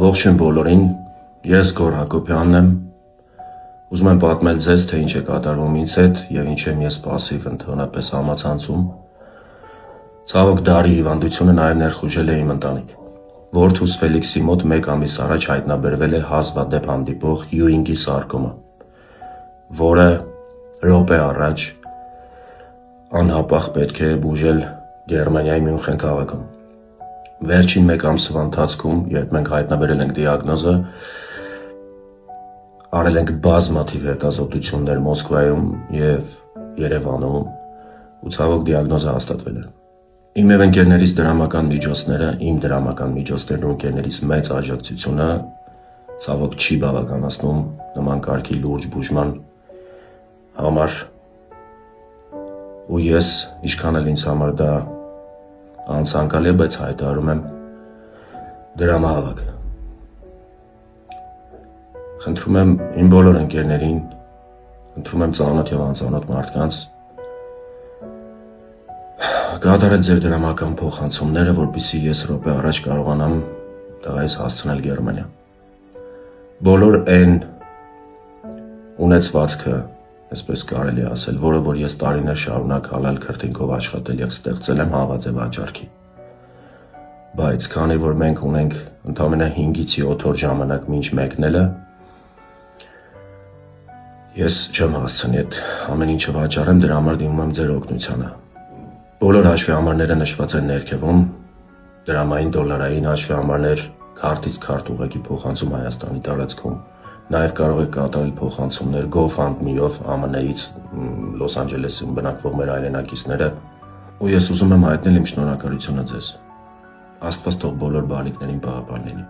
Ողջույն բոլորին, ես Գոռ Հակոբյանն եմ, ուզում եմ պատմել ձեզ, թե ինչ է կատարվում ինձ հետ և ինչ եմ ես պասիվ ընդհանրապես համացանցում։ Ցավոք դարի հիվանդությունը նաև ներխուժել է իմ ընտանիք։ Որդուս Ֆելիքսի մոտ 1 ամիս առաջ հայտնաբերվել է հազվադեպ հանդիպող Յուինգի սարկոմա, որը րոպե առաջ անհապաղ պետք է բուժել Գերմանիայի Մյունխեն քաղաքում։ Վերջին 1 ամսվա ընթացքում, երբ մենք հայտնաբերել ենք դիագնոզը, արել ենք բազմաթիվ հետազոտություններ Մոսկվայում և Երևանում ու ցավոք դիագնոզը հաստատվել է։ Իմ և ընկերներիս դրամական միջոցները, իմ դրամական միջոցներն ու ընկերներիս մեծ աջակցությունը ցավոք չի բավականացնում նման կարգի լուրջ բուժման համար ու ես, ինչքան էլ ինձ համար դա անցանկալի է, բայց հայտարարում եմ դրամահավաք։ Խնդրում եմ իմ բոլոր ընկերներին, խնդրում եմ ծանոթ և անծանոթ մարդկանց կատարել ձեր դրամական փոխանցումները, որպեսզի ես րոպե առաջ կարողանամ տղայիս հասցնել Գերմանիա։ Բոլոր այն ունեցվածքը, այսպես կարելի է ասել, որը որ ես տարիներ շարունակ հալալ քրտինքով աշխատել և ստեղծել եմ, հանված է վաճառքի։ Բայց քանի որ մենք ունենք ընդամենը 5-ից 7 օր ժամանակ մինչ մեկնելը, ես չեմ հասցնի այդ ամեն ինչը վաճառեմ, դրա համար դիմում եմ ձեր օգնությանը։ Բոլոր հաշվի համարները նշված են ներքևում, դրամային, դոլարային հաշվի համարներ, քարտից քարտ ուղղակի փոխանցում Հայաստանի տարածքում։ Նաև կարող եք կատարել փոխանցումներ GoFundMe-ով ԱՄՆ-ից, Լոս Անջելեսում բնակվող մեր հայրենակիցները, ու ես ուզում եմ հայտնել իմ շնորհակալությունը ձեզ։ Աստված թող բոլոր բալիկներին պահապան լինի։